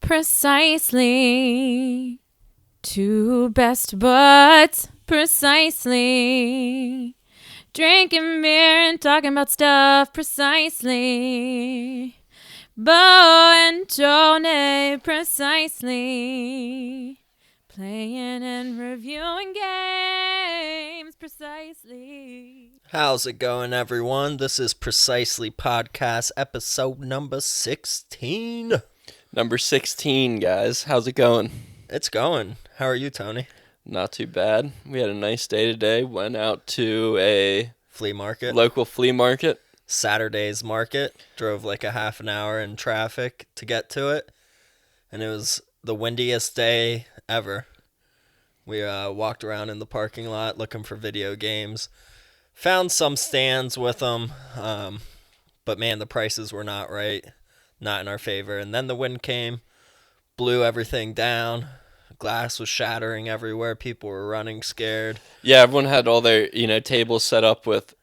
Precisely. Two best buds. Precisely. Drinking beer and talking about stuff. Precisely. Bo and Tony. Precisely. Playing and reviewing games. Precisely. How's it going, everyone? This is Precisely Podcast, episode number 16. Number 16, guys. How's it going? It's going. How are you, Tony? Not too bad. We had a nice day today. Went out to a Flea market. local flea market. Saturday's market. Drove like a half an hour in traffic to get to it. And it was the windiest day ever. We walked around in the parking lot looking for video games. Found some stands with them. But man, the prices were not right. Not in our favor. And then the wind came, blew everything down. Glass was shattering everywhere. People were running scared. Yeah, everyone had all their, tables set up with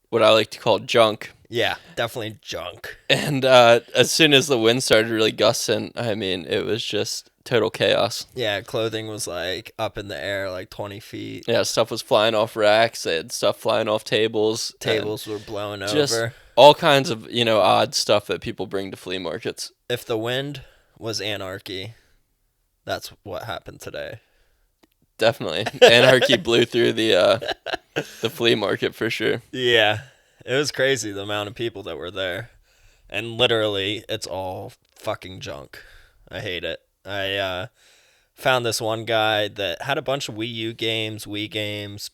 what I like to call junk. Yeah, definitely junk. And as soon as the wind started really gusting, it was just total chaos. Yeah, clothing was like up in the air like 20 feet. Yeah, stuff was flying off racks. They had stuff flying off tables. Tables were blowing just over. All kinds of, odd stuff that people bring to flea markets. If the wind was anarchy, that's what happened today. Definitely. Anarchy blew through the flea market for sure. Yeah, it was crazy the amount of people that were there. And literally, it's all fucking junk. I hate it. I found this one guy that had a bunch of Wii U games, Wii games,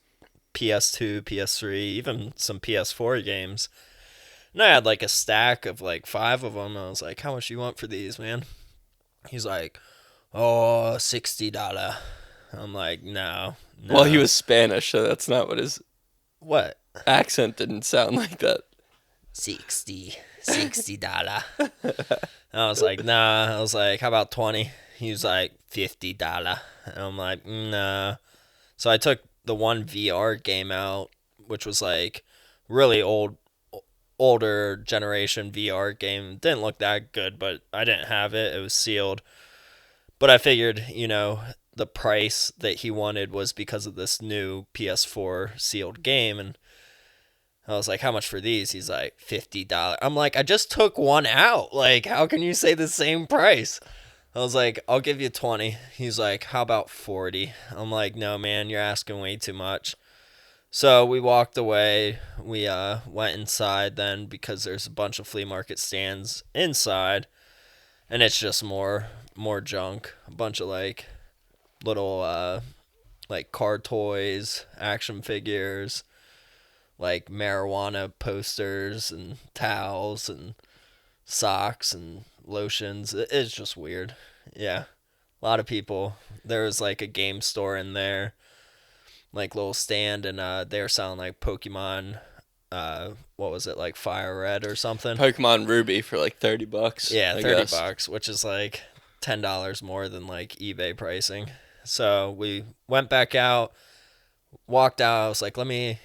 PS2, PS3, even some PS4 games. And I had like a stack of like 5 of them. I was like, how much do you want for these, man? He's like, oh, $60. I'm like, no. Well, he was Spanish, so that's not what his What? accent didn't sound like that. $60. I was like, nah. I was like, how about 20? He was like, $50. And I'm like, nah. So I took the one VR game out, which was like really older generation VR game. Didn't look that good, but I didn't have it. It was sealed. But I figured, the price that he wanted was because of this new PS4 sealed game. And I was like, how much for these? He's like, $50. I'm like, I just took one out. Like, how can you say the same price? I was like, I'll give you 20. He's like, how about 40? I'm like, no, man, you're asking way too much. So we walked away. We went inside then because there's a bunch of flea market stands inside. And it's just more junk. A bunch of like little like car toys, action figures, like marijuana posters and towels and socks and lotions. It's just weird. Yeah. A lot of people. There was like a game store in there, like little stand, and they were selling like Pokemon, what was it, like Fire Red or something? Pokemon Ruby for like $30. Yeah, I $30, guess. which is like $10 more than like eBay pricing. So we went back out, walked out. I was like, let me,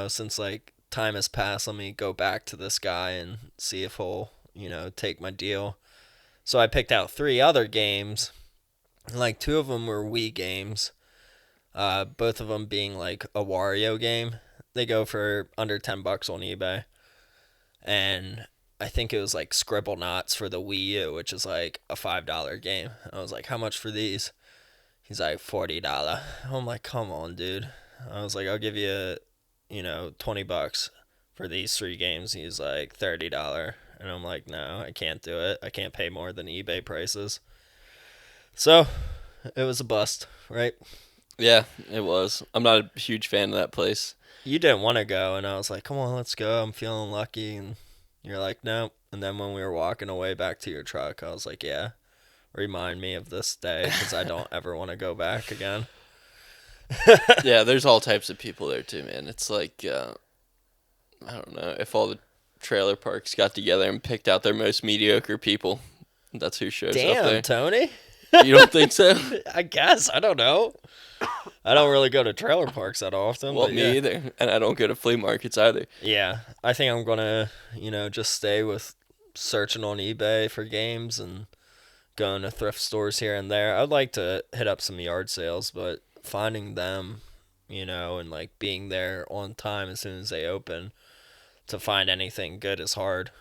since like time has passed, let me go back to this guy and see if he'll, take my deal. So I picked out 3 other games. Like 2 of them were Wii games. Both of them being like a Wario game. They go for under $10 on eBay. And I think it was like Scribblenauts for the Wii U, which is like a $5 game. I was like, how much for these? He's like, $40. I'm like, come on, dude. I was like, I'll give you, $20 for these 3 games. He's like, $30. And I'm like, no, I can't do it. I can't pay more than eBay prices. So it was a bust, right? Yeah, it was. I'm not a huge fan of that place. You didn't want to go, and I was like, come on, let's go. I'm feeling lucky. And you're like, no. And then when we were walking away back to your truck, I was like, yeah, remind me of this day because I don't ever want to go back again. Yeah, there's all types of people there too, man. It's like, I don't know, if all the trailer parks got together and picked out their most mediocre people, that's who shows up there. Damn, Tony. You don't think so? I guess. I don't know. I don't really go to trailer parks that often. Well, but me either. And I don't go to flea markets either. Yeah. I think I'm going to, just stay with searching on eBay for games and going to thrift stores here and there. I'd like to hit up some yard sales, but finding them, and like being there on time as soon as they open to find anything good is hard.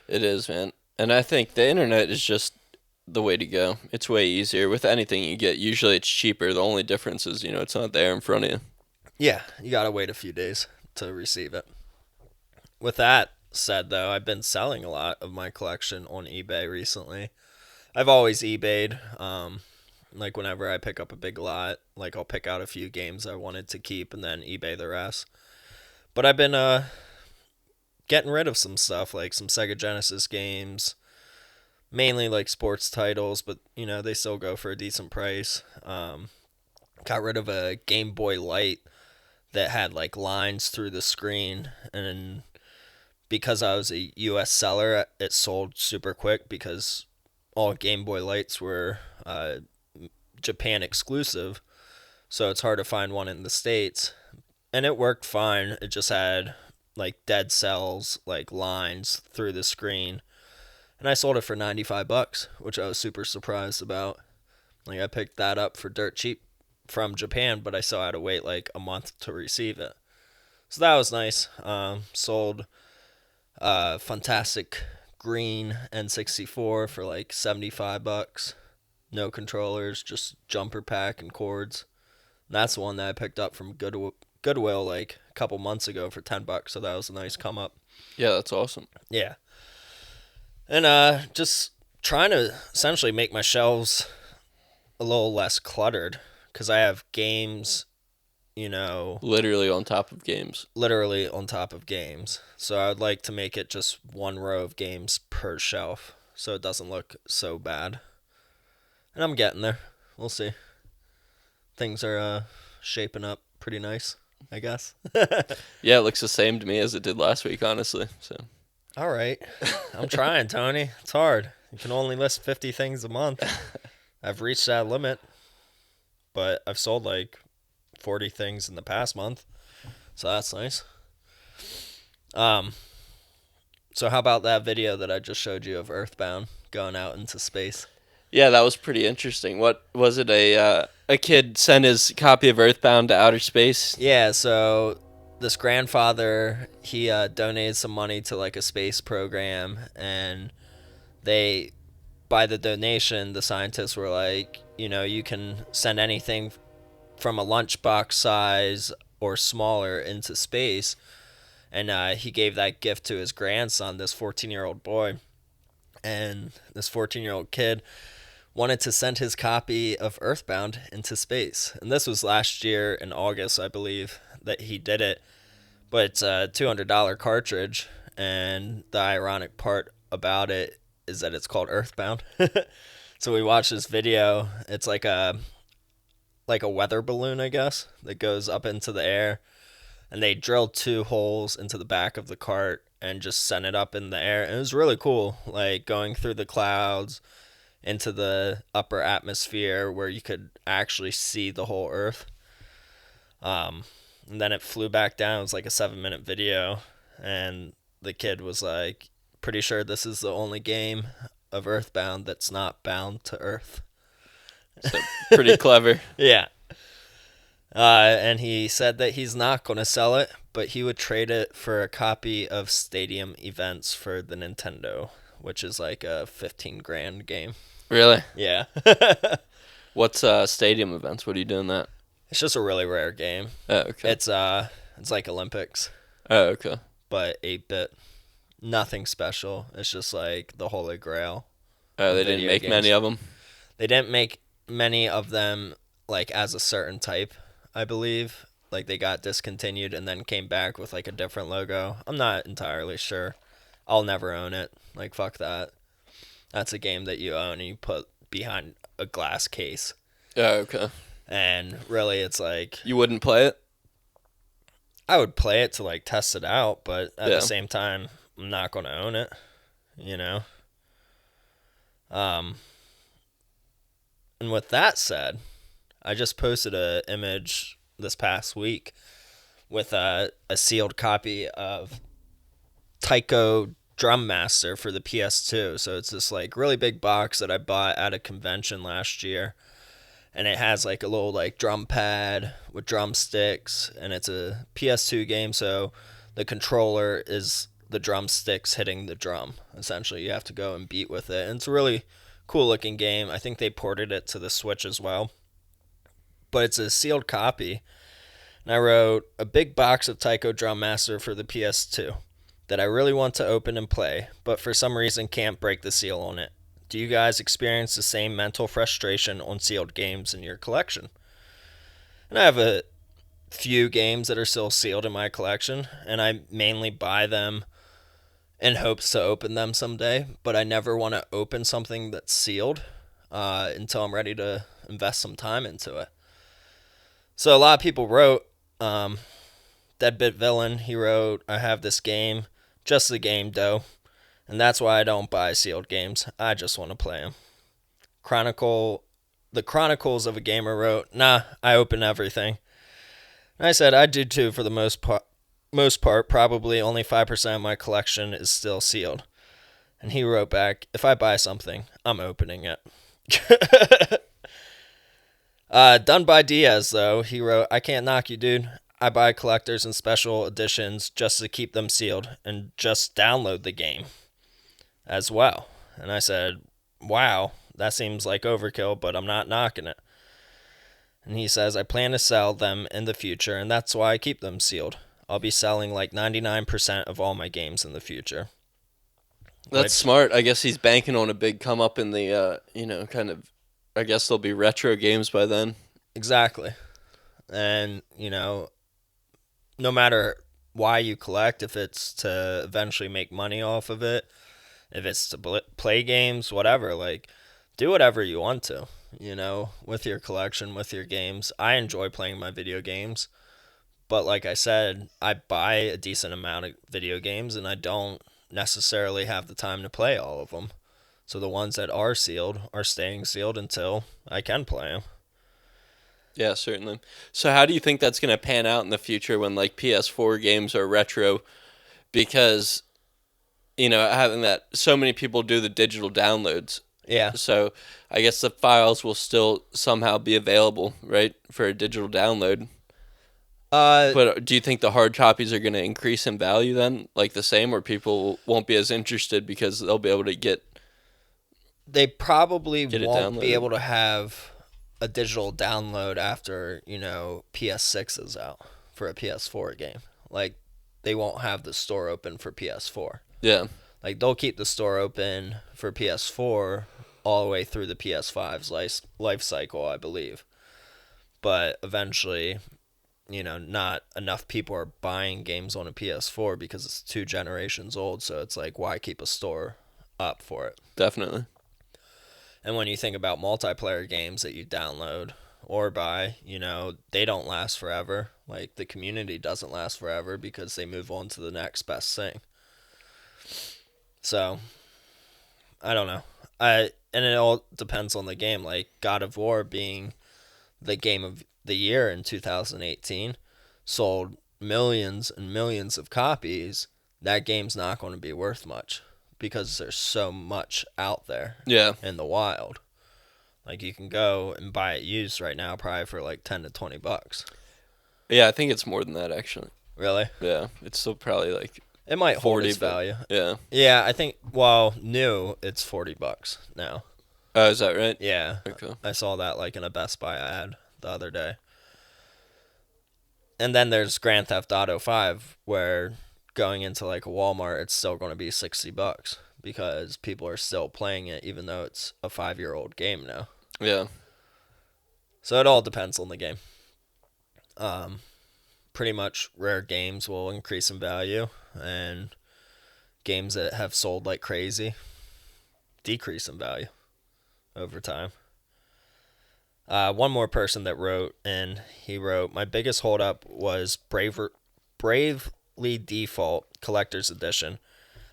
It is, man. And I think the internet is just the way to go. It's way easier with anything you get. Usually it's cheaper. The only difference is, it's not there in front of you. Yeah, you gotta wait a few days to receive it. With that said, though, I've been selling a lot of my collection on eBay recently. I've always eBayed. Like whenever I pick up a big lot, like I'll pick out a few games I wanted to keep and then eBay the rest. But I've been getting rid of some stuff, like some Sega Genesis games, mainly like sports titles, but they still go for a decent price. Got rid of a Game Boy Light that had like lines through the screen, and because I was a US seller, it sold super quick because all Game Boy Lights were Japan exclusive, so it's hard to find one in the States. And it worked fine. It just had like dead cells, like lines through the screen. And I sold it for $95, which I was super surprised about. Like I picked that up for dirt cheap from Japan, but I still had to wait like a month to receive it. So that was nice. Sold Fantastic Green N64 for like $75. No controllers, just jumper pack and cords. And that's the one that I picked up from Goodwill like a couple months ago for $10. So that was a nice come up. Yeah, that's awesome. Yeah. And just trying to essentially make my shelves a little less cluttered because I have games, literally on top of games. Literally on top of games. So I would like to make it just one row of games per shelf so it doesn't look so bad. And I'm getting there. We'll see. Things are shaping up pretty nice, I guess. Yeah, it looks the same to me as it did last week, honestly. So. All right. I'm trying, Tony. It's hard. You can only list 50 things a month. I've reached that limit, but I've sold like 40 things in the past month, so that's nice. So how about that video that I just showed you of Earthbound going out into space? Yeah, that was pretty interesting. What was it? A kid sent his copy of Earthbound to outer space? Yeah, so this grandfather, he donated some money to like a space program, and by the donation, the scientists were like, you can send anything from a lunchbox size or smaller into space. And he gave that gift to his grandson, this 14-year-old boy. And this 14-year-old kid wanted to send his copy of Earthbound into space. And this was last year in August, I believe, that he did it. But it's a $200 cartridge. And the ironic part about it is that it's called Earthbound. So we watched this video. It's like a weather balloon, I guess, that goes up into the air. And they drilled 2 holes into the back of the cart and just sent it up in the air. And it was really cool, like going through the clouds into the upper atmosphere where you could actually see the whole Earth. And then it flew back down. It was like a 7-minute video. And the kid was like, pretty sure this is the only game of Earthbound that's not bound to Earth. So, pretty clever. Yeah. And he said that he's not going to sell it, but he would trade it for a copy of Stadium Events for the Nintendo, which is like a $15,000 game. Really? Yeah. What's Stadium Events? What are you doing that? It's just a really rare game. Oh, okay. It's like Olympics. Oh, okay. But 8-bit. Nothing special. It's just like the Holy Grail. Oh, they didn't make many of them? They didn't make many of them like as a certain type, I believe. Like they got discontinued and then came back with like a different logo. I'm not entirely sure. I'll never own it. Like fuck that. That's a game that you own and you put behind a glass case. Oh, okay. And really it's like... You wouldn't play it? I would play it to like test it out, but at the same time, I'm not going to own it, And with that said, I just posted an image this past week with a sealed copy of Tycho Drum Master for the PS2. So it's this like really big box that I bought at a convention last year. And it has like a little like drum pad with drumsticks, and it's a PS2 game, so the controller is the drumsticks hitting the drum. Essentially, you have to go and beat with it. And it's a really cool looking game. I think they ported it to the Switch as well. But it's a sealed copy. And I wrote a big box of Taiko Drum Master for the PS2 that I really want to open and play, but for some reason can't break the seal on it. Do you guys experience the same mental frustration on sealed games in your collection? And I have a few games that are still sealed in my collection, and I mainly buy them in hopes to open them someday, but I never want to open something that's sealed until I'm ready to invest some time into it. So a lot of people wrote, Deadbit Villain, he wrote, I have this game, just the game though. And that's why I don't buy sealed games. I just want to play them. The Chronicles of a Gamer wrote, nah, I open everything. And I said, I do too for the most part. Probably only 5% of my collection is still sealed. And he wrote back, if I buy something, I'm opening it. Done by Diaz, though, he wrote, I can't knock you, dude. I buy collectors and special editions just to keep them sealed and just download the game as well. And I said, wow, that seems like overkill, but I'm not knocking it. And he says, I plan to sell them in the future, and that's why I keep them sealed. I'll be selling like 99% of all my games in the future. That's smart. I guess he's banking on a big come up in the, kind of, I guess there'll be retro games by then. Exactly. And, no matter why you collect, if it's to eventually make money off of it, if it's to play games, whatever, like, do whatever you want to, with your collection, with your games. I enjoy playing my video games, but like I said, I buy a decent amount of video games, and I don't necessarily have the time to play all of them. So the ones that are sealed are staying sealed until I can play them. Yeah, certainly. So how do you think that's going to pan out in the future when like PS4 games are retro? Because, having that, so many people do the digital downloads. Yeah. So I guess the files will still somehow be available, right, for a digital download. But do you think the hard copies are going to increase in value then, like the same, or people won't be as interested because they'll be able to get? They probably won't be able to have a digital download after, PS6 is out for a PS4 game. Like, they won't have the store open for PS4. Yeah. Like, they'll keep the store open for PS4 all the way through the PS5's life cycle, I believe. But eventually, not enough people are buying games on a PS4 because it's 2 generations old. So it's like, why keep a store up for it? Definitely. And when you think about multiplayer games that you download or buy, they don't last forever. Like, the community doesn't last forever because they move on to the next best thing. So, I don't know. And it all depends on the game. Like, God of War being the game of the year in 2018, sold millions and millions of copies. That game's not going to be worth much, because there's so much out there in the wild. Like, you can go and buy it used right now probably for like $10 to $20. Yeah, I think it's more than that, actually. Really? Yeah, it's still probably like it might 40, hold its value. Yeah. Yeah, I think, new, it's $40 now. Oh, is that right? Yeah. Okay. I saw that like in a Best Buy ad the other day. And then there's Grand Theft Auto 5, where going into like a Walmart, it's still going to be $60 because people are still playing it, even though it's a 5-year-old game now. Yeah. So it all depends on the game. Pretty much rare games will increase in value, and games that have sold like crazy decrease in value over time. One more person that wrote, and he wrote, my biggest holdup was Bravely Default Collector's Edition.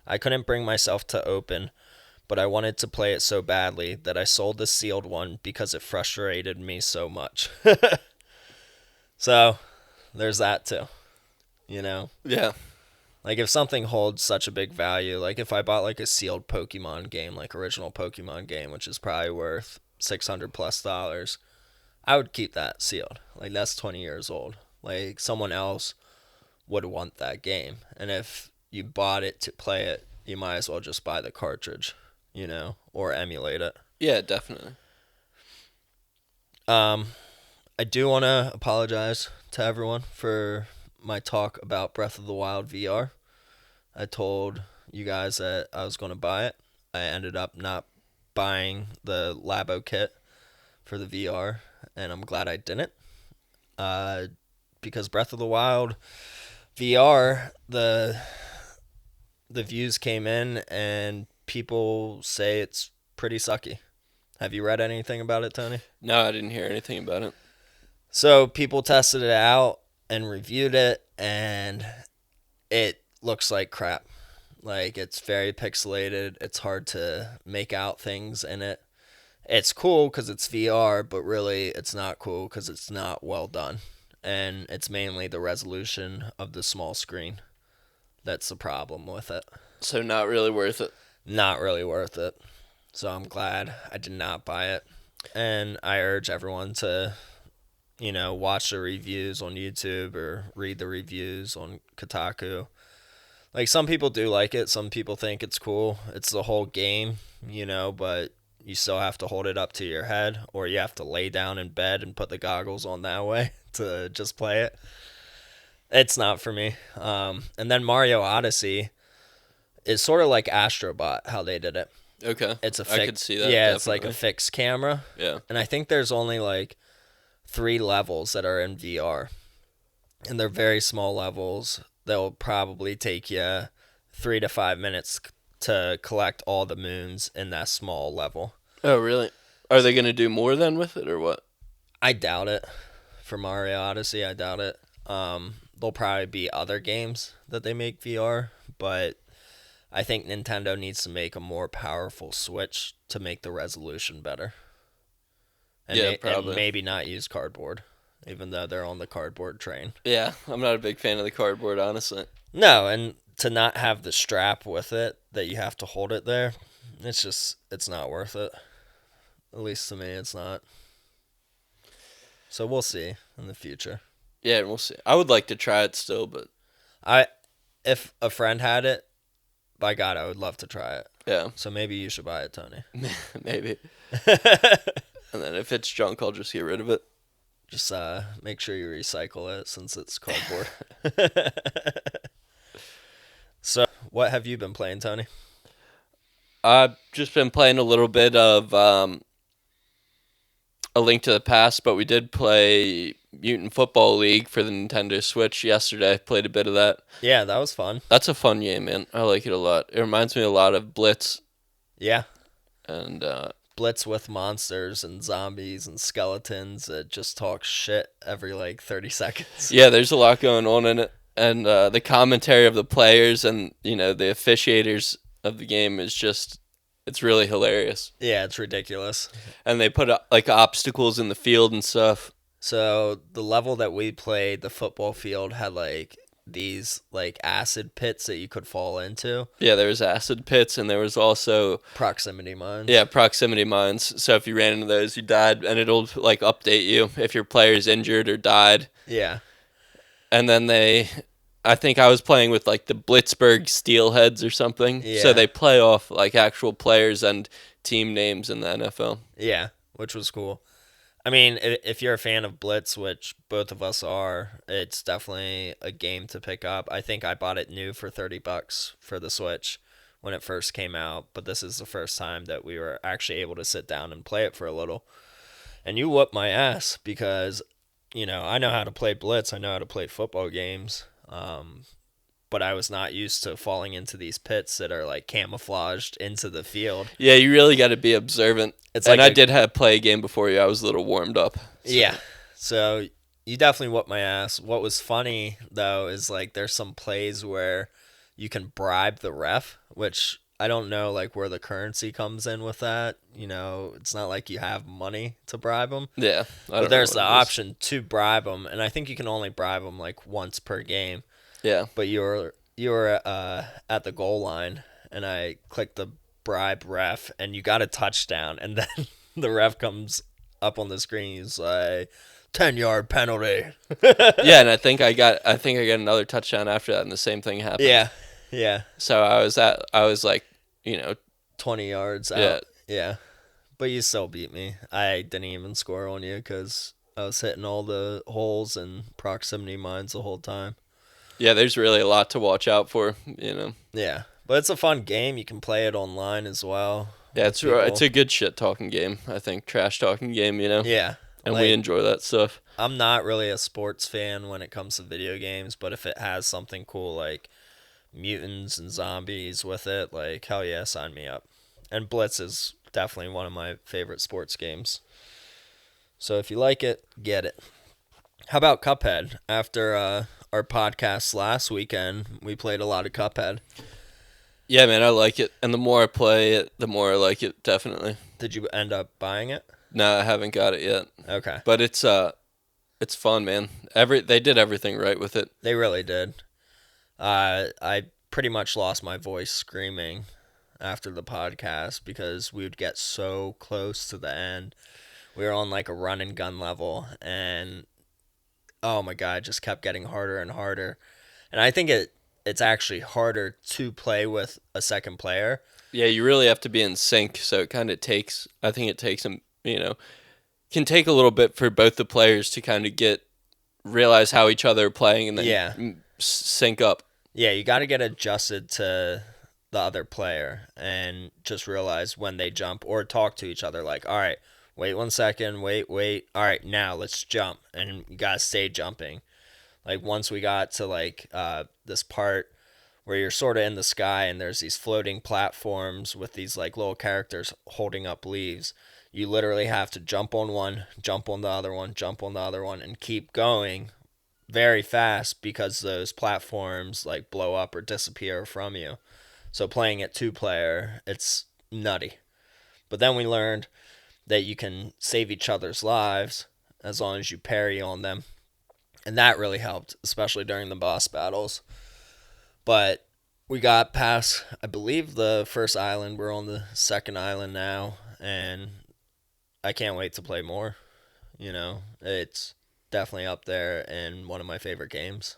I couldn't bring myself to open, but I wanted to play it so badly that I sold the sealed one because it frustrated me so much. So, there's that too. Yeah. Like, if something holds such a big value, like if I bought like a sealed Pokemon game, like original Pokemon game, which is probably worth $600+, I would keep that sealed. Like, that's 20 years old. Like, someone else would want that game. And if you bought it to play it, you might as well just buy the cartridge, or emulate it. Yeah, definitely. I do want to apologize to everyone for my talk about Breath of the Wild VR. I told you guys that I was going to buy it. I ended up not buying the Labo kit for the VR, and I'm glad I didn't. Because Breath of the Wild VR, the views came in, and people say it's pretty sucky. Have you read anything about it, Tony? No, I didn't hear anything about it. So people tested it out and reviewed it, and it looks like crap. Like, it's very pixelated. It's hard to make out things in it. It's cool because it's VR, but really it's not cool because it's not well done. And it's mainly the resolution of the small screen that's the problem with it. So not really worth it. Not really worth it. So I'm glad I did not buy it. And I urge everyone to, watch the reviews on YouTube or read the reviews on Kotaku. Like, some people do like it. Some people think it's cool. It's the whole game, but you still have to hold it up to your head, or you have to lay down in bed and put the goggles on that way to just play it. It's not for me. And then Mario Odyssey is sort of like Astrobot, how they did it. Okay. It's I could see that. Yeah, definitely. It's like a fixed camera. Yeah. And I think there's only like 3 levels that are in VR. And they're very small levels. They'll probably take you 3 to 5 minutes to collect all the moons in that small level. Oh, really? Are they going to do more then with it, or what? I doubt it. For Mario Odyssey, I doubt it. There'll probably be other games that they make VR, but I think Nintendo needs to make a more powerful Switch to make the resolution better. And probably. And maybe not use cardboard, even though they're on the cardboard train. Yeah, I'm not a big fan of the cardboard, honestly. No, and to not have the strap with it, that you have to hold it there, it's not worth it. At least to me, it's not. So we'll see in the future. Yeah, we'll see. I would like to try it still, but if a friend had it, by God, I would love to try it. yeah, So maybe you should buy it, Tony. maybe. And then if it's junk, I'll just get rid of it. Just make sure you recycle it since it's cardboard. So, what have you been playing, Tony? I've just been playing a little bit of A Link to the Past, but we did play Mutant Football League for the Nintendo Switch yesterday. Played a bit of that. Yeah, that was fun. That's a fun game, man. I like it a lot. It reminds me a lot of Blitz. Yeah. And Blitz with monsters and zombies and skeletons that just talk shit every like 30 seconds. yeah, there's a lot going on in it. And the commentary of the players and, the officiators of the game is just, it's really hilarious. Yeah, it's ridiculous. And they put like obstacles in the field and stuff. So the level that we played, the football field, had like these like acid pits that you could fall into. Yeah, there was acid pits, and there was also proximity mines. Yeah, proximity mines. So if you ran into those, you died, and it'll like update you if your player's injured or died. Yeah. And then I think I was playing with like the Blitzburg Steelheads or something. Yeah. So they play off like actual players and team names in the NFL. Yeah, which was cool. I mean, if you're a fan of Blitz, which both of us are, it's definitely a game to pick up. I think I bought it new for $30 for the Switch when it first came out, but this is the first time that we were actually able to sit down and play it for a little. And you whooped my ass because, I know how to play Blitz. I know how to play football games. But I was not used to falling into these pits that are like camouflaged into the field. Yeah, you really got to be observant. I did have play a game before you. I was a little warmed up. So. Yeah. So you definitely whooped my ass. What was funny though is like there's some plays where you can bribe the ref, which I don't know like where the currency comes in with that. It's not like you have money to bribe them. Yeah. But there's the option to bribe them, and I think you can only bribe them like once per game. Yeah. But you're you were at the goal line, and I clicked the bribe ref, and you got a touchdown, and then the ref comes up on the screen. He's like, 10-yard penalty. Yeah, and I think I got another touchdown after that, and the same thing happened. Yeah. So I was like, 20 yards out. Yeah. Yeah. But you still beat me. I didn't even score on you because I was hitting all the holes and proximity mines the whole time. Yeah, there's really a lot to watch out for, Yeah. But it's a fun game. You can play it online as well. Yeah, it's a good shit talking game, I think. Trash talking game, Yeah. And we enjoy that stuff. I'm not really a sports fan when it comes to video games, but if it has something cool like mutants and zombies with it, like, hell yeah, sign me up. And Blitz is definitely one of my favorite sports games. So if you like it, get it. How about Cuphead? After our podcast last weekend, we played a lot of Cuphead. Yeah, man, I like it. And the more I play it, the more I like it, definitely. Did you end up buying it? No, I haven't got it yet. Okay. But it's fun, man. They did everything right with it. They really did. I pretty much lost my voice screaming after the podcast because we would get so close to the end. We were on like a run and gun level, and oh my god, it just kept getting harder and harder. And I think it's actually harder to play with a second player. Yeah, you really have to be in sync, so it kind of takes, I think it takes them, can take a little bit for both the players to kind of realize how each other are playing and then sync up. Yeah, you got to get adjusted to the other player and just realize when they jump or talk to each other like, all right, wait 1 second, wait. All right, now let's jump. And you got to stay jumping. Like once we got to like this part where you're sort of in the sky and there's these floating platforms with these like little characters holding up leaves. You literally have to jump on one, jump on the other one, jump on the other one, and keep going very fast because those platforms like blow up or disappear from you. So playing it 2-player, it's nutty. But then we learned that you can save each other's lives as long as you parry on them. And that really helped, especially during the boss battles. But we got past, I believe, the first island. We're on the second island now, and I can't wait to play more. It's definitely up there in one of my favorite games.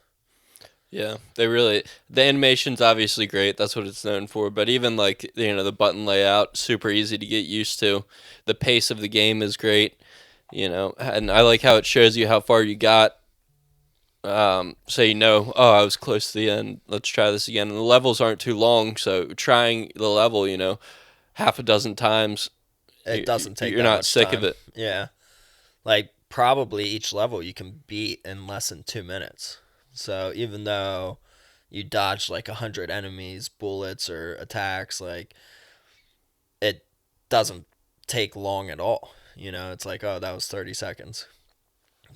Yeah, the animation's obviously great. That's what it's known for. But even like, the button layout, super easy to get used to. The pace of the game is great, and I like how it shows you how far you got. So I was close to the end. Let's try this again. And the levels aren't too long, so trying the level, half a dozen times, it doesn't take. You're not sick of it. Yeah, like probably each level you can beat in less than 2 minutes. So even though you dodge like 100 enemies, bullets or attacks, like it doesn't take long at all. It's like, oh, that was 30 seconds.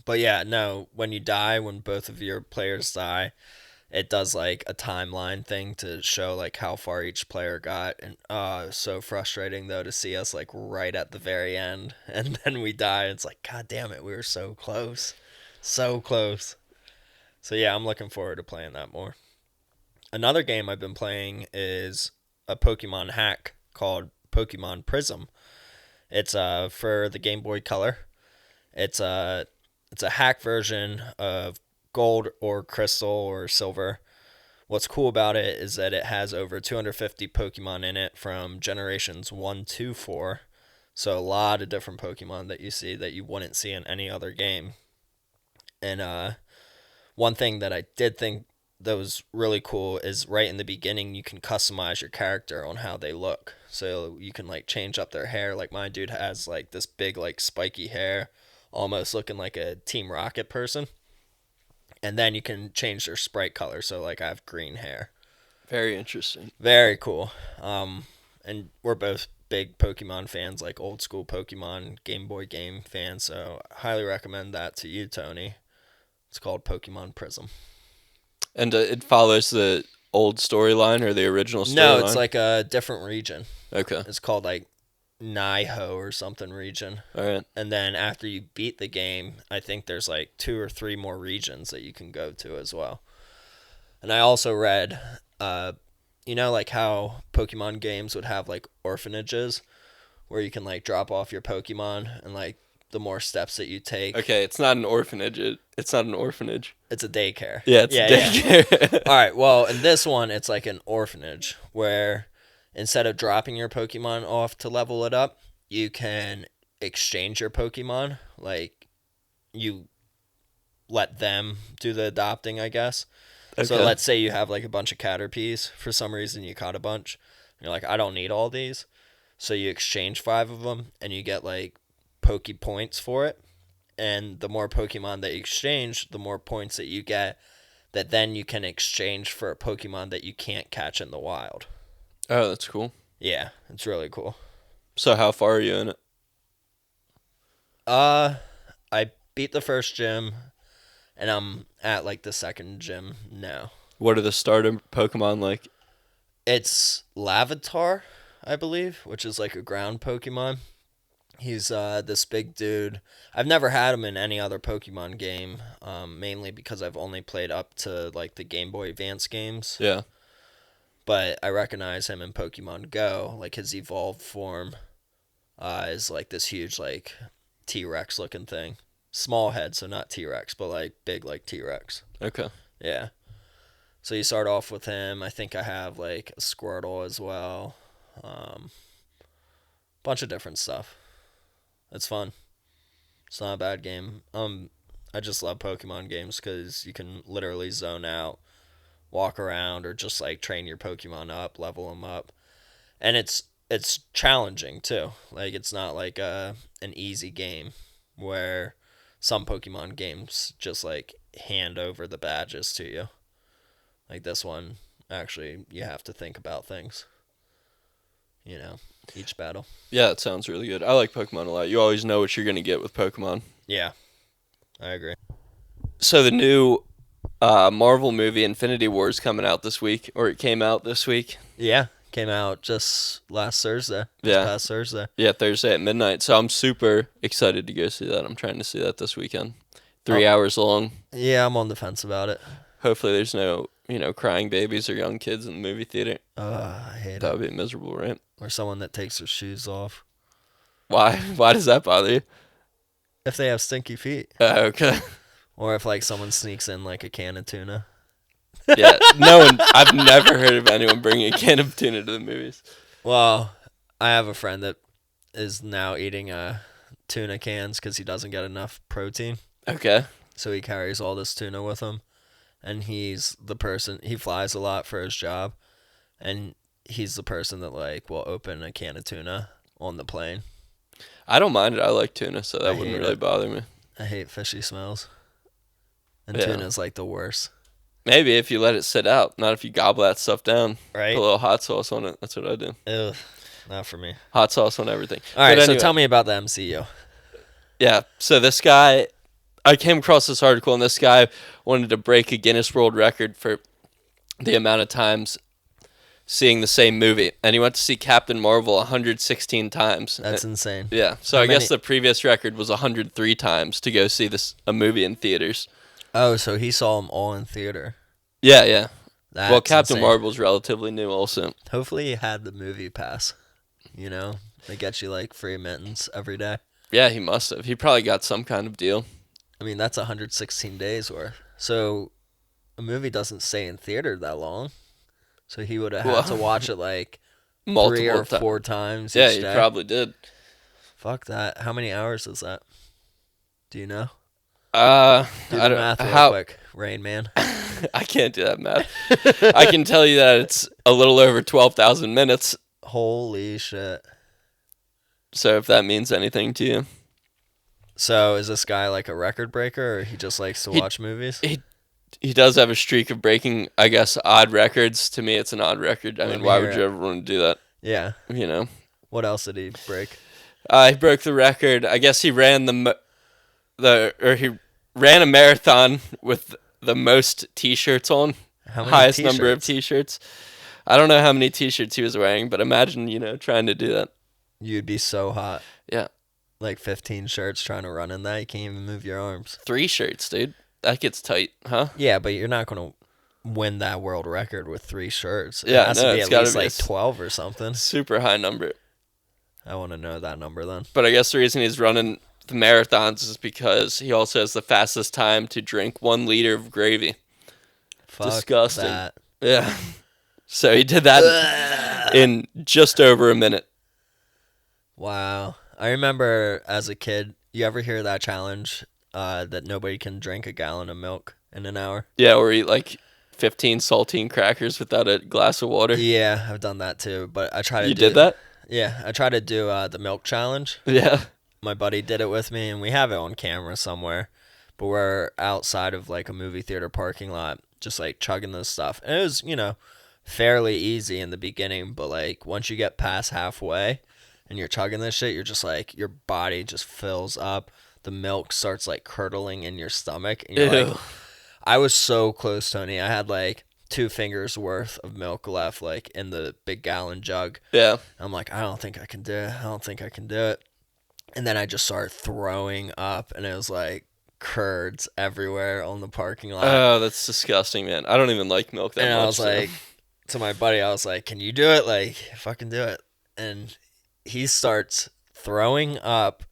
But yeah, no, when you die, when both of your players die, it does like a timeline thing to show like how far each player got. And it was so frustrating though to see us like right at the very end and then we die. It's like, god damn it, we were so close. So close. So yeah, I'm looking forward to playing that more. Another game I've been playing is a Pokemon hack called Pokemon Prism. It's for the Game Boy Color. It's a hack version of gold or crystal or silver. What's cool about it is that it has over 250 Pokemon in it from generations 1 to 4. So a lot of different Pokemon that you see that you wouldn't see in any other game. And one thing that I did think that was really cool is right in the beginning you can customize your character on how they look. So you can like change up their hair. Like my dude has like this big like spiky hair, almost looking like a Team Rocket person. And then you can change their sprite color. So like I have green hair. Very interesting. Very cool. And we're both big Pokemon fans, like old school Pokemon Game Boy game fans. So I highly recommend that to you, Tony. It's called Pokemon Prism. And it follows the old storyline or the original storyline? No, it's like a different region. Okay. It's called like Naiho or something region. All right. And then after you beat the game, I think there's like 2 or 3 more regions that you can go to as well. And I also read, like how Pokemon games would have like orphanages where you can like drop off your Pokemon and like the more steps that you take. Okay, it's not an orphanage. It's not an orphanage. It's a daycare. Yeah, it's daycare. Yeah. All right, well, in this one, it's like an orphanage where instead of dropping your Pokemon off to level it up, you can exchange your Pokemon. Like, you let them do the adopting, I guess. Okay. So let's say you have like a bunch of Caterpies. For some reason, you caught a bunch. You're like, I don't need all these. So you exchange 5 of them, and you get like Poke points for it. And the more Pokemon that you exchange, the more points that you get, that then you can exchange for a Pokemon that you can't catch in the wild. Oh, that's cool. Yeah, it's really cool. So how far are you in it? I beat the first gym, and I'm at like the second gym now. What are the starter Pokemon like? It's Lavatar, I believe, which is like a ground Pokemon. He's this big dude. I've never had him in any other Pokemon game, mainly because I've only played up to like the Game Boy Advance games. Yeah. But I recognize him in Pokemon Go. Like his evolved form is like this huge like T-Rex looking thing. Small head, so not T-Rex, but like big like T-Rex. Okay. Yeah. So you start off with him. I think I have like a Squirtle as well. Bunch of different stuff. It's fun. It's not a bad game. I just love Pokemon games because you can literally zone out, walk around, or just like train your Pokemon up, level them up, and it's challenging too. Like it's not like an easy game where some Pokemon games just like hand over the badges to you. Like this one, actually, you have to think about things. Each battle. Yeah, it sounds really good. I like Pokemon a lot. You always know what you're going to get with Pokemon. Yeah, I agree. So the new Marvel movie Infinity War is coming out this week, or it came out this week. Yeah, came out just last Thursday. Past Thursday. Yeah, Thursday at midnight. So I'm super excited to go see that. I'm trying to see that this weekend. 3 hours long. Yeah, I'm on the fence about it. Hopefully there's no, crying babies or young kids in the movie theater. I hate That would be miserable, right? Or someone that takes their shoes off. Why? Why does that bother you? If they have stinky feet. Okay. Or if like someone sneaks in like a can of tuna. Yeah, I've never heard of anyone bringing a can of tuna to the movies. Well, I have a friend that is now eating tuna cans because he doesn't get enough protein. Okay. So he carries all this tuna with him. And he's the person, he flies a lot for his job. And he's the person that like will open a can of tuna on the plane. I don't mind it. I like tuna, so that wouldn't really bother me. I hate fishy smells. And tuna's like the worst. Maybe if you let it sit out, not if you gobble that stuff down. Right. Put a little hot sauce on it. That's what I do. Ugh, not for me. Hot sauce on everything. All right, so tell me about the MCU. Yeah, so this guy, I came across this article, and this guy wanted to break a Guinness World Record for the amount of times seeing the same movie. And he went to see Captain Marvel 116 times. That's insane. Yeah, so I guess the previous record was 103 times to go see a movie in theaters. Oh, so he saw them all in theater. Yeah. That's well, Captain insane. Marvel's relatively new also. Hopefully he had the movie pass. They get you like free mittens every day. Yeah, he must have. He probably got some kind of deal. I mean, that's 116 days worth. So a movie doesn't stay in theater that long. So he would have had to watch it like multiple 3 or 4 times each day. Yeah, he probably did. Fuck that. How many hours is that? Do you know? Do the I don't math real quick, Rain Man. I can't do that math. I can tell you that it's a little over 12,000 minutes. Holy shit. So if that means anything to you. So is this guy like a record breaker, or he just likes to watch movies? He does have a streak of breaking, I guess, odd records. To me, it's an odd record. I mean, why would you ever want to do that? Yeah. What else did he break? He broke the record. I guess he ran he ran a marathon with the most T-shirts on. How many highest t-shirts? number of T-shirts. I don't know how many T-shirts he was wearing, but imagine, trying to do that. You'd be so hot. Yeah. Like 15 shirts trying to run in that. You can't even move your arms. 3 shirts, dude. That gets tight, huh? Yeah, but you're not going to win that world record with 3 shirts. It Yeah, has no, to be it's at gotta least be like 12 or something. super high number. I want to know that number then. But I guess the reason he's running the marathons is because he also has the fastest time to drink 1 liter of gravy. Fuck Disgusting. that. Yeah. So he did that in just over a minute. Wow. I remember as a kid, you ever hear that challenge that nobody can drink a gallon of milk in an hour? Yeah, or eat like 15 saltine crackers without a glass of water. Yeah, I've done that too, but I try to You do... did that? Yeah, I try to do the milk challenge. Yeah. My buddy did it with me, and we have it on camera somewhere. But we're outside of like a movie theater parking lot, just like chugging this stuff. And it was, fairly easy in the beginning, but like once you get past halfway and you're chugging this shit, you're just like, your body just fills up. The milk starts like curdling in your stomach. And you're like, I was so close, Tony. I had like 2 fingers worth of milk left, like in the big gallon jug. Yeah. I'm like, I don't think I can do it. I don't think I can do it. And then I just started throwing up, and it was like curds everywhere on the parking lot. Oh, that's disgusting, man. I don't even like milk that much. And I was like, to my buddy, I was like, can you do it? Like, fucking do it. And he starts throwing up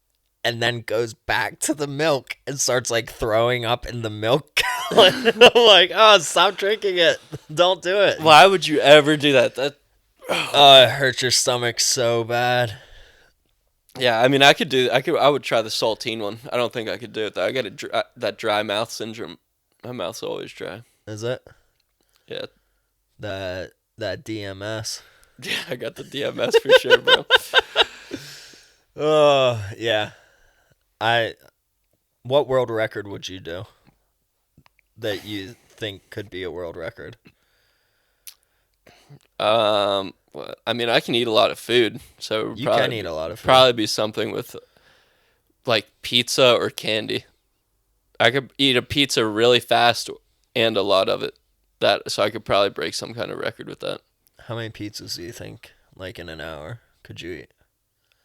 and then goes back to the milk and starts like throwing up in the milk gallon. I'm like, oh, stop drinking it. Don't do it. why would you ever do that? Oh, it hurts your stomach so bad. Yeah, I mean, I would try the saltine one. I don't think I could do it though. I got that dry mouth syndrome. My mouth's always dry. Is it? Yeah. That DMS. Yeah, I got the DMS for sure, bro. Oh, yeah. What world record would you do that you think could be a world record? Well, I mean, I can eat a lot of food, so You can eat a lot of food. Probably be something with like pizza or candy. I could eat a pizza really fast and a lot of it. So I could probably break some kind of record with that. How many pizzas do you think, like in an hour, could you eat?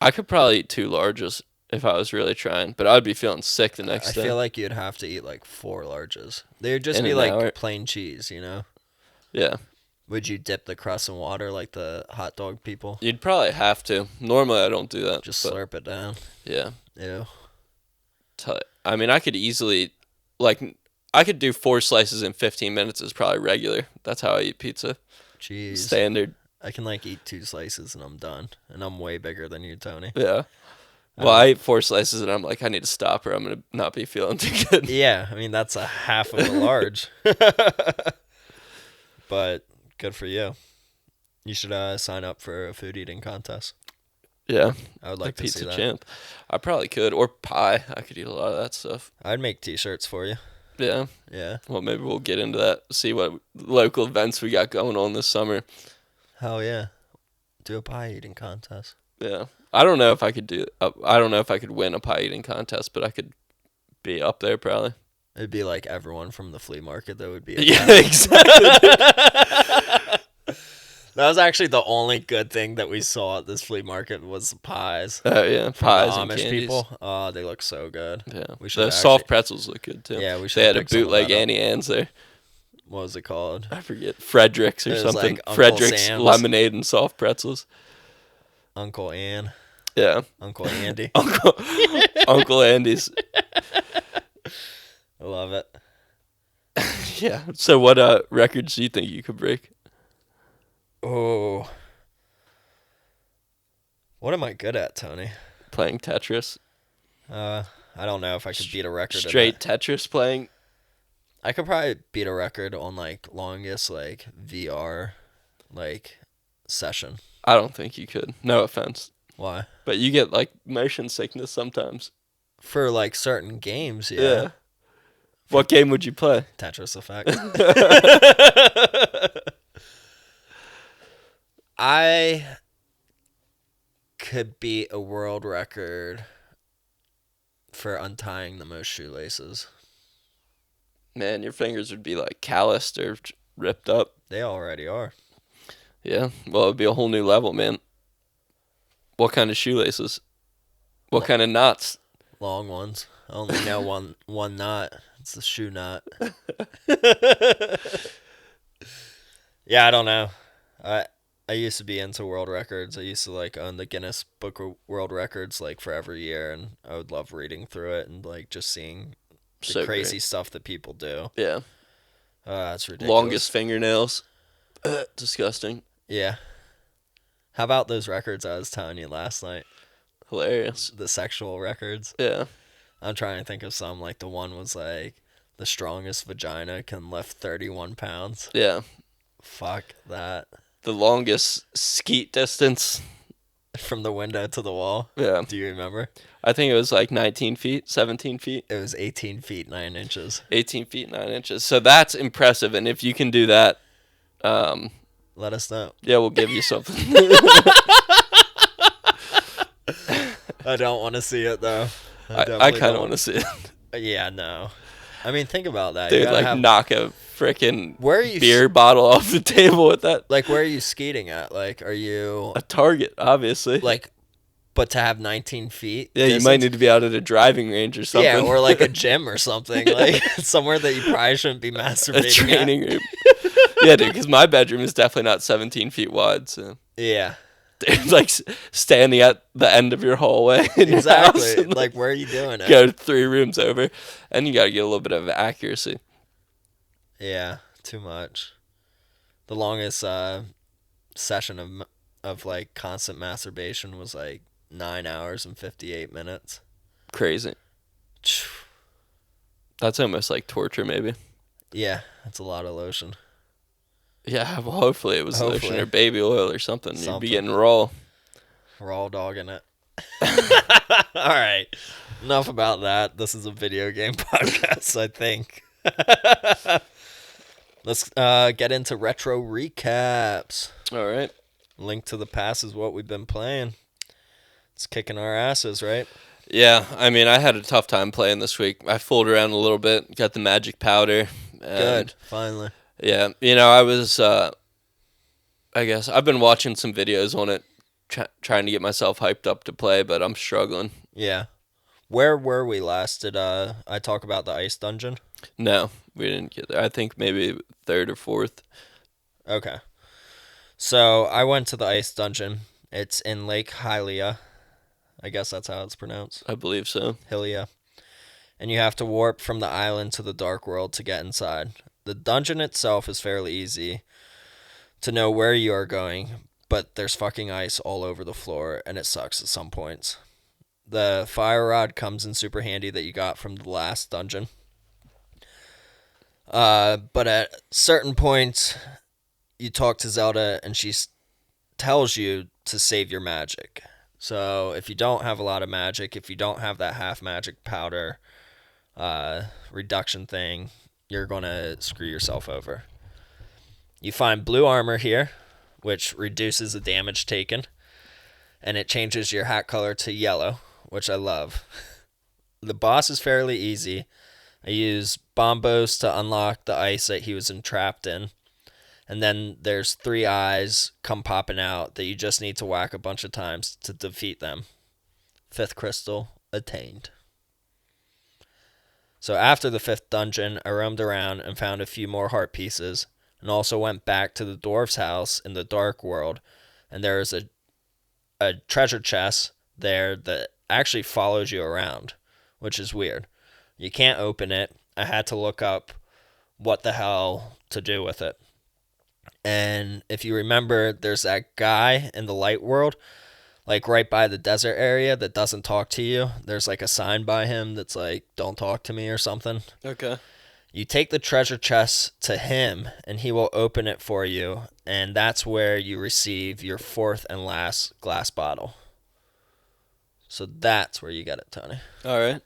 I could probably eat 2 larges if I was really trying, but I'd be feeling sick the next day. I feel like you'd have to eat like 4 larges. They would just In be an like hour. plain cheese, you know? Yeah. Would you dip the crust in water like the hot dog people? You'd probably have to. Normally, I don't do that. Just but slurp it down. Yeah. Ew. I mean, I could easily, I could do 4 slices in 15 minutes is probably regular. That's how I eat pizza. Jeez. Standard. I can like eat 2 slices and I'm done. And I'm way bigger than you, Tony. Yeah. Well, I eat 4 slices and I'm like, I need to stop or I'm going to not be feeling too good. Yeah, I mean, that's a half of a large. But good for you. You should sign up for a food eating contest. Yeah. I would like to see Pizza that. champ. I probably could. Or pie. I could eat a lot of that stuff. I'd make t-shirts for you. Yeah. Yeah. Well, maybe we'll get into that. See what local events we got going on this summer. Hell yeah. Do a pie eating contest. Yeah. I don't know if I could I don't know if I could win a pie eating contest, but I could be up there probably. It'd be like everyone from the flea market that would be. Yeah, exactly. That was actually the only good thing that we saw at this flea market was pies. Oh yeah, From pies the and Amish candies. people. Oh, they look so good. Yeah, We should the soft actually- pretzels look good too. Yeah, we should They had a pick some of bootleg that up. Annie Ann's there. What was it called? I forget Frederick's or It was something. like Uncle Frederick's Sam's. lemonade and soft pretzels. Uncle Ann. Yeah, Uncle Andy. Uncle Andy's. I love it. Yeah. So what records do you think you could break? Oh. What am I good at, Tony? Playing Tetris. I don't know if I could beat a record. Straight Tetris playing. I could probably beat a record on like longest like VR like session. I don't think you could. No offense. Why? But you get like motion sickness sometimes. For like certain games, yeah. What game would you play? Tetris Effect. I could beat a world record for untying the most shoelaces. Man, your fingers would be like calloused or ripped up. They already are. Yeah. Well, it'd be a whole new level, man. What kind of shoelaces? What kind of knots? Long ones. I only know one knot. It's the shoe knot. Yeah, I don't know. I used to be into world records. I used to like own the Guinness Book of World Records like for every year, and I would love reading through it and like just seeing the So crazy great. stuff that people do. Yeah. That's ridiculous. Longest fingernails. Disgusting. Yeah. How about those records I was telling you last night? Hilarious. The sexual records. Yeah. I'm trying to think of some. Like the one was like the strongest vagina can lift 31 pounds. Yeah. Fuck that. The longest skeet distance. From the window to the wall. Yeah. Do you remember? I think it was like 19 feet, 17 feet. It was 18 feet 9 inches. 18 feet, 9 inches. So that's impressive. And if you can do that, let us know. Yeah, we'll give you something. I don't want to see it though. I kind of want to see it. Yeah, no. I mean, think about that. Dude, like knock a freaking you beer bottle off the table with that. Like, where are you skating at? Like, are you a target? Obviously. Like, but to have 19 feet. Yeah, you might need to be out at a driving range or something. Yeah, or like a gym or something, like somewhere that you probably shouldn't be masturbating. A training room. Yeah, dude, because my bedroom is definitely not 17 feet wide. So yeah, dude, like standing at the end of your hallway. Exactly. And, like, where are you doing it? Go 3 rooms over, and you got to get a little bit of accuracy. Yeah, too much. The longest session of like constant masturbation was like 9 hours and 58 minutes. Crazy. That's almost like torture, maybe. Yeah, that's a lot of lotion. Yeah, well, hopefully it was lotion or baby oil or something. You'd be getting raw dogging it. All right, enough about that. This is a video game podcast, I think. Let's get into retro recaps. All right. Link to the Past is what we've been playing. It's kicking our asses, right? Yeah, I mean, I had a tough time playing this week. I fooled around a little bit, got the magic powder. Good, finally. Yeah, you know, I was, I guess, I've been watching some videos on it, trying to get myself hyped up to play, but I'm struggling. Yeah. Where were we last? Did I talk about the ice dungeon? No, we didn't get there. I think maybe 3rd or 4th. Okay. So I went to the ice dungeon. It's in Lake Hylia. I guess that's how it's pronounced. I believe so. Hylia. And you have to warp from the island to the dark world to get inside. The dungeon itself is fairly easy to know where you are going, but there's fucking ice all over the floor, and it sucks at some points. The fire rod comes in super handy that you got from the last dungeon. But at certain points, you talk to Zelda, and she tells you to save your magic. So if you don't have a lot of magic, if you don't have that half magic powder reduction thing, you're going to screw yourself over. You find blue armor here, which reduces the damage taken, and it changes your hat color to yellow, which I love. The boss is fairly easy. I use bombos to unlock the ice that he was entrapped in. And then there's 3 eyes come popping out that you just need to whack a bunch of times to defeat them. 5th crystal attained. So after the 5th dungeon, I roamed around and found a few more heart pieces, and also went back to the dwarf's house in the dark world, and there is a treasure chest there that actually follows you around, which is weird. You can't open it. I had to look up what the hell to do with it. And if you remember, there's that guy in the light world, like right by the desert area, that doesn't talk to you. There's like a sign by him that's like, don't talk to me or something. Okay. You take the treasure chest to him, and he will open it for you, and that's where you receive your 4th and last glass bottle. So that's where you get it, Tony. All right.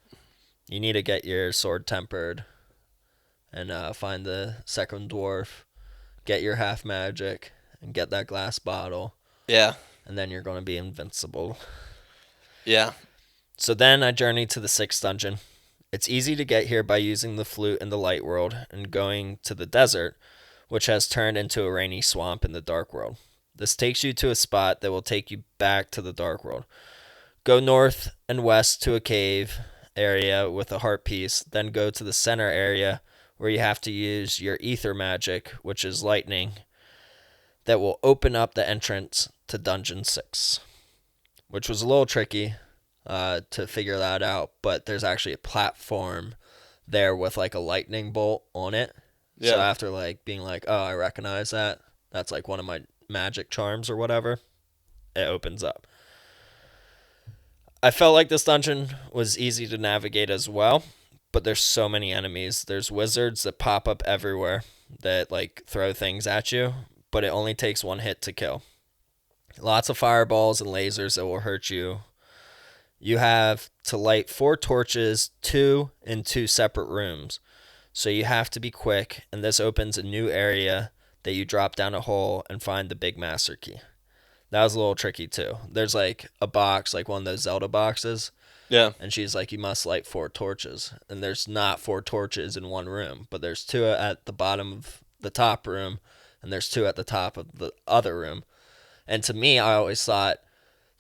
You need to get your sword tempered and find the second dwarf, get your half magic, and get that glass bottle. Yeah. And then you're going to be invincible. Yeah. So then I journeyed to the 6th dungeon. It's easy to get here by using the flute in the light world and going to the desert, which has turned into a rainy swamp in the dark world. This takes you to a spot that will take you back to the dark world. Go north and west to a cave area with a heart piece, then go to the center area where you have to use your ether magic, which is lightning, that will open up the entrance to Dungeon 6, which was a little tricky to figure that out, but there's actually a platform there with like a lightning bolt on it. Yeah. So after like being like, oh, I recognize that, that's like one of my magic charms or whatever, it opens up. I felt like this dungeon was easy to navigate as well, but there's so many enemies. There's wizards that pop up everywhere that like throw things at you, but it only takes one hit to kill. Lots of fireballs and lasers that will hurt you. You have to light 4 torches, 2 in 2 separate rooms. So you have to be quick, and this opens a new area that you drop down a hole and find the big master key. That was a little tricky too. There's like a box, like one of those Zelda boxes. Yeah. And she's like, you must light 4 torches. And there's not 4 torches in one room, but there's 2 at the bottom of the top room, and there's 2 at the top of the other room. And to me, I always thought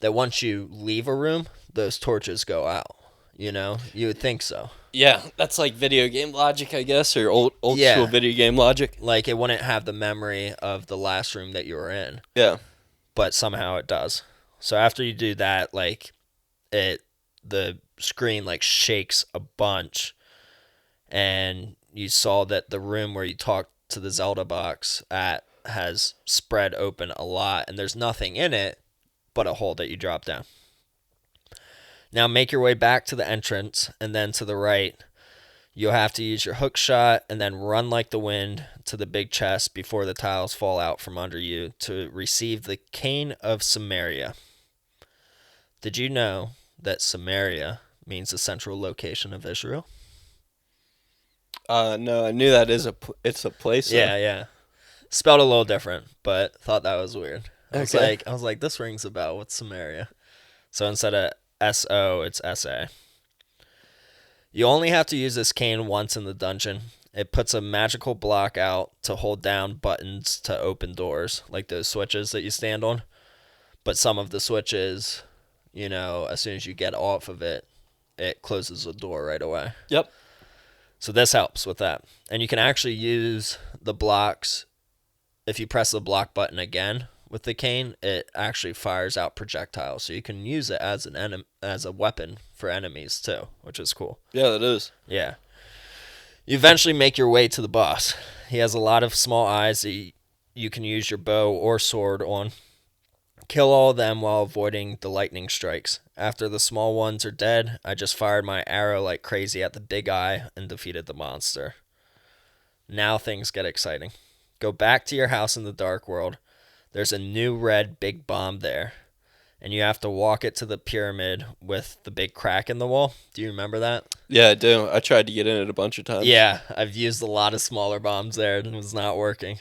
that once you leave a room, those torches go out. You know? You would think so. Yeah, that's like video game logic, I guess, or old school video game logic. Like, it wouldn't have the memory of the last room that you were in. Yeah. But somehow it does. So after you do that, like, the screen, like, shakes a bunch. And you saw that the room where you talked to the Zelda box at has spread open a lot, and there's nothing in it but a hole that you drop down. Now make your way back to the entrance, and then to the right, you'll have to use your hook shot and then run like the wind to the big chest before the tiles fall out from under you to receive the Cane of Samaria. Did you know that Samaria means the central location of Israel? No, I knew that it's a place. Yeah. Spelled a little different, but thought that was weird. I Okay. was like, this rings a bell. What's Samaria? So instead of S-O, it's S-A. You only have to use this cane once in the dungeon. It puts a magical block out to hold down buttons to open doors, like those switches that you stand on. But some of the switches, you know, as soon as you get off of it, it closes the door right away. Yep. So this helps with that. And you can actually use the blocks. If you press the block button again with the cane, it actually fires out projectiles. So you can use it as as a weapon for enemies too, which is cool. Yeah, that is. Yeah. You eventually make your way to the boss. He has a lot of small eyes that you can use your bow or sword on. Kill all of them while avoiding the lightning strikes. After the small ones are dead, I just fired my arrow like crazy at the big eye and defeated the monster. Now things get exciting. Go back to your house in the Dark World. There's a new red big bomb there, and you have to walk it to the pyramid with the big crack in the wall. Do you remember that? Yeah, I do. I tried to get in it a bunch of times. Yeah, I've used a lot of smaller bombs there, and it was not working.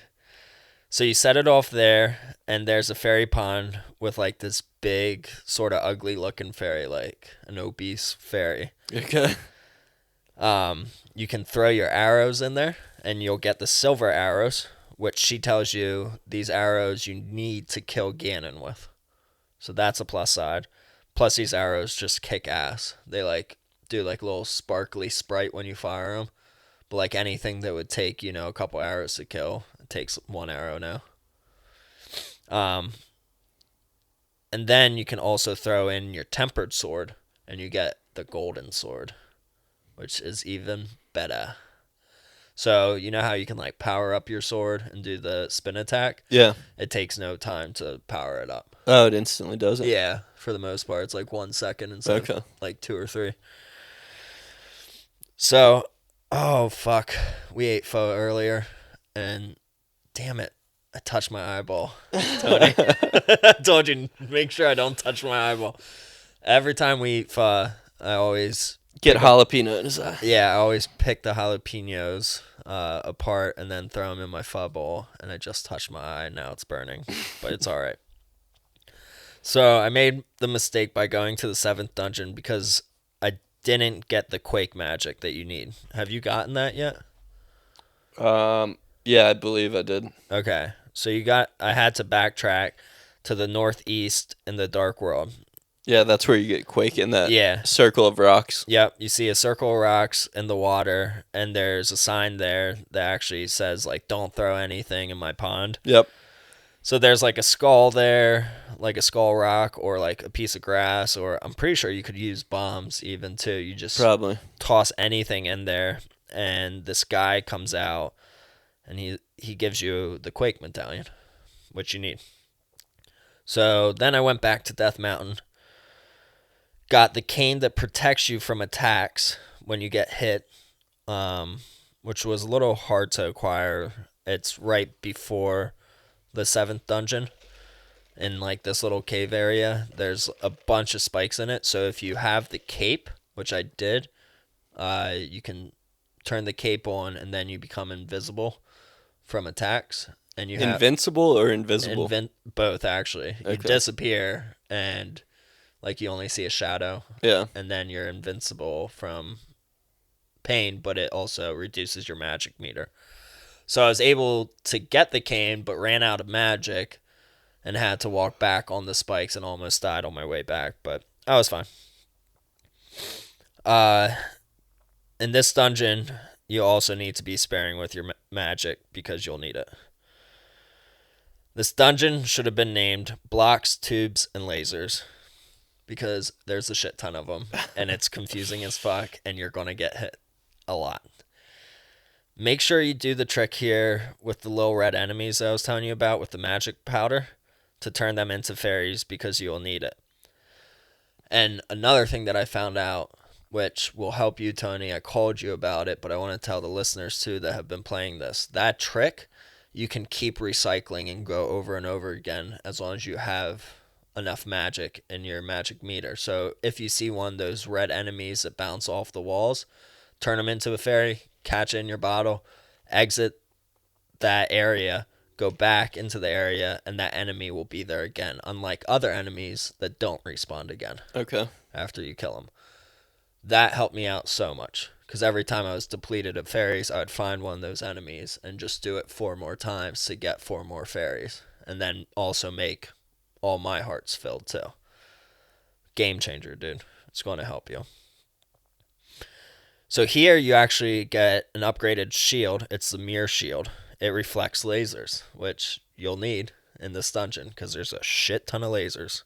So you set it off there, and there's a fairy pond with like this big, sort of ugly looking fairy, like an obese fairy. Okay. You can throw your arrows in there, and you'll get the silver arrows, which she tells you these arrows you need to kill Ganon with. So that's a plus side. Plus these arrows just kick ass. They like do like a little sparkly sprite when you fire them. But like anything that would take, you know, a couple arrows to kill, it takes 1 arrow now. And then you can also throw in your tempered sword, and you get the golden sword, which is even better. So, you know how you can, like, power up your sword and do the spin attack? Yeah. It takes no time to power it up. Oh, it instantly does it? Yeah, for the most part. It's, like, 1 second instead of, like, 2 or 3. So, oh, fuck. We ate pho earlier, and damn it, I touched my eyeball, Tony. I told you, make sure I don't touch my eyeball. Every time we eat pho, I always... Get jalapeno in his eye. Yeah, I always pick the jalapenos apart and then throw them in my pho bowl, and I just touched my eye, and now it's burning, but it's all right. So I made the mistake by going to the 7th dungeon because I didn't get the Quake magic that you need. Have you gotten that yet? Yeah, I believe I did. Okay, so I had to backtrack to the northeast in the Dark World. Yeah, that's where you get Quake in that circle of rocks. Yep, you see a circle of rocks in the water, and there's a sign there that actually says, like, don't throw anything in my pond. Yep. So there's like a skull there, like a skull rock, or like a piece of grass, or I'm pretty sure you could use bombs even too. You just Probably. toss anything in there, and this guy comes out, and he gives you the Quake medallion, which you need. So then I went back to Death Mountain, got the cane that protects you from attacks when you get hit, which was a little hard to acquire. It's right before the 7th dungeon in like this little cave area. There's a bunch of spikes in it, so if you have the cape, which I did, you can turn the cape on and then you become invisible from attacks. And you have Invincible or invisible? Both, actually. You Okay. disappear and like you only see a shadow. Yeah. And then you're invincible from pain, but it also reduces your magic meter. So I was able to get the cane, but ran out of magic and had to walk back on the spikes and almost died on my way back, but I was fine. In this dungeon, you also need to be sparing with your magic because you'll need it. This dungeon should have been named Blocks, Tubes, and Lasers because there's a shit ton of them, and it's confusing as fuck, and you're going to get hit a lot. Make sure you do the trick here with the little red enemies I was telling you about with the magic powder to turn them into fairies because you will need it. And another thing that I found out, which will help you, Tony, I called you about it, but I want to tell the listeners too that have been playing this. That trick, you can keep recycling and go over and over again as long as you have enough magic in your magic meter. So if you see one of those red enemies that bounce off the walls, turn them into a fairy, catch it in your bottle, exit that area, go back into the area, and that enemy will be there again, unlike other enemies that don't respawn again Okay. after you kill them. That helped me out so much, because every time I was depleted of fairies, I would find one of those enemies and just do it 4 more times to get 4 more fairies, and then also make all my hearts filled too. Game changer, dude. It's going to help you. So here you actually get an upgraded shield. It's the mirror shield. It reflects lasers, which you'll need in this dungeon because there's a shit ton of lasers.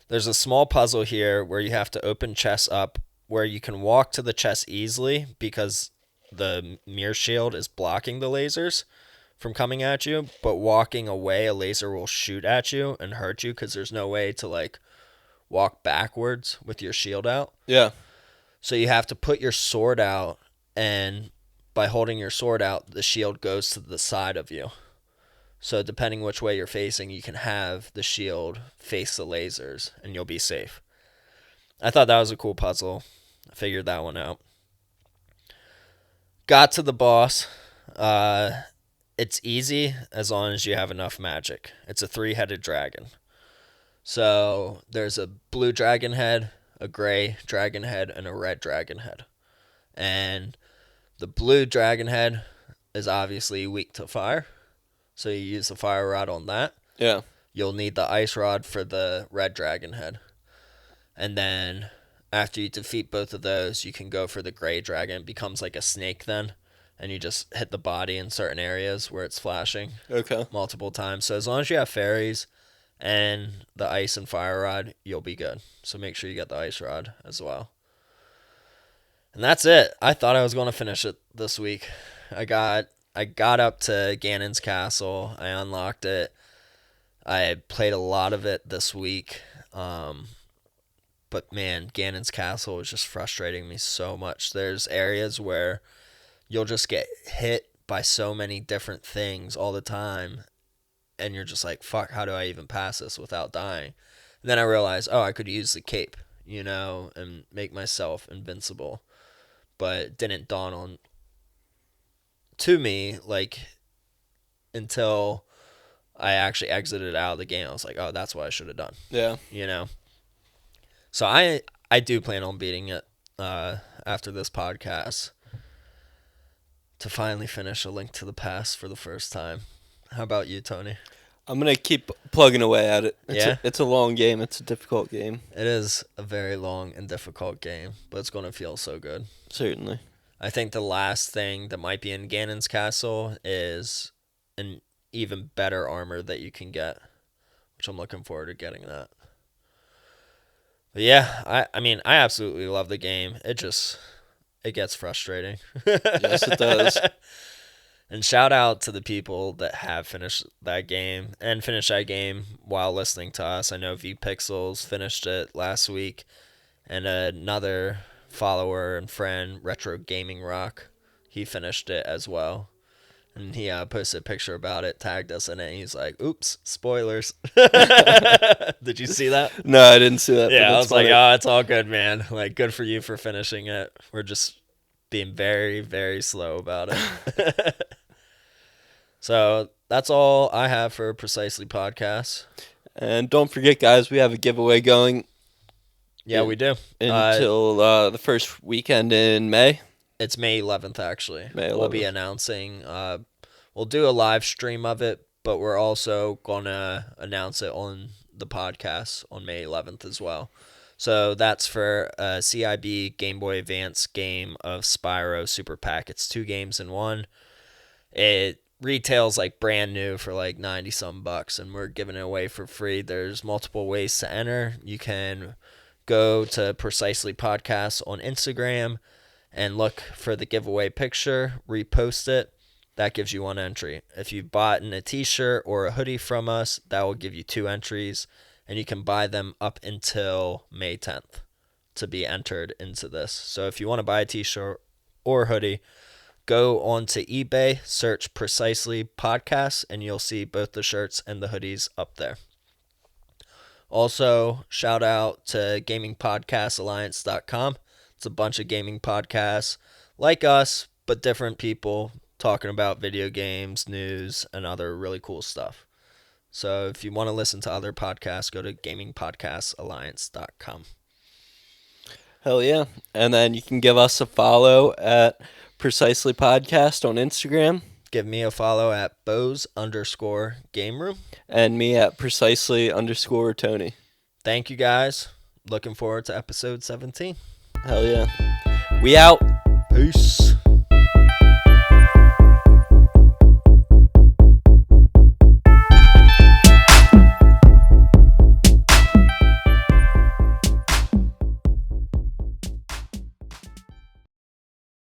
There's a small puzzle here where you have to open chests up where you can walk to the chest easily because the mirror shield is blocking the lasers from coming at you, but walking away, a laser will shoot at you and hurt you because there's no way to like walk backwards with your shield out. Yeah. So you have to put your sword out, and by holding your sword out, the shield goes to the side of you. So depending which way you're facing, you can have the shield face the lasers, and you'll be safe. I thought that was a cool puzzle. I figured that one out. Got to the boss. It's easy as long as you have enough magic. It's a 3-headed dragon. So there's a blue dragon head, a gray dragon head, and a red dragon head. And the blue dragon head is obviously weak to fire. So you use the fire rod on that. Yeah. You'll need the ice rod for the red dragon head. And then after you defeat both of those, you can go for the gray dragon. It becomes like a snake then. And you just hit the body in certain areas where it's flashing Okay. multiple times. So as long as you have fairies and the ice and fire rod, you'll be good. So make sure you get the ice rod as well. And that's it. I thought I was going to finish it this week. I got up to Ganon's castle. I unlocked it. I played a lot of it this week. But man, Ganon's castle is just frustrating me so much. There's areas where you'll just get hit by so many different things all the time. And you're just like, fuck, how do I even pass this without dying? And then I realized, I could use the cape, and make myself invincible. But it didn't dawn on to me, like, until I actually exited out of the game. I was like, that's what I should have done. Yeah. So I do plan on beating it after this podcast to finally finish A Link to the Past for the first time. How about you, Tony? I'm going to keep plugging away at it. It's a long game. It's a difficult game. It is a very long and difficult game, but it's going to feel so good. Certainly. I think the last thing that might be in Ganon's castle is an even better armor that you can get, which I'm looking forward to getting that. But yeah, I mean, I absolutely love the game. It gets frustrating. Yes, it does. And shout out to the people that have finished that game while listening to us. I know VPixels finished it last week, and another follower and friend, Retro Gaming Rock, he finished it as well. And he posted a picture about it, tagged us in it, and he's like, oops, spoilers. Did you see that? No, I didn't see that. Yeah, I was funny. Like, oh, it's all good, man. Like, good for you for finishing it. We're just being very, very slow about it. So that's all I have for Precisely Podcast. And don't forget, guys, we have a giveaway going. Yeah, we do. Until the first weekend in May. It's May 11th, actually. May 11th. We'll be announcing. We'll do a live stream of it, but we're also going to announce it on the podcast on May 11th as well. So that's for a CIB Game Boy Advance game of Spyro Super Pack. It's 2 games in one. It retails like brand new for like 90-some bucks, and we're giving it away for free. There's multiple ways to enter. You can go to Precisely Podcast on Instagram and look for the giveaway picture, repost it. That gives you 1 entry. If you bought a t-shirt or a hoodie from us, that will give you 2 entries, and you can buy them up until May 10th to be entered into this. So if you want to buy a t-shirt or hoodie, go on to eBay, search Precisely Podcast, and you'll see both the shirts and the hoodies up there. Also, shout out to gamingpodcastalliance.com. It's a bunch of gaming podcasts like us, but different people talking about video games, news, and other really cool stuff. So if you want to listen to other podcasts, go to gamingpodcastalliance.com. Hell yeah. And then you can give us a follow at Precisely Podcast on Instagram. Give me a follow at Bose_Game Room. And me at Precisely_Tony. Thank you guys. Looking forward to episode 17. Hell yeah. We out. Peace.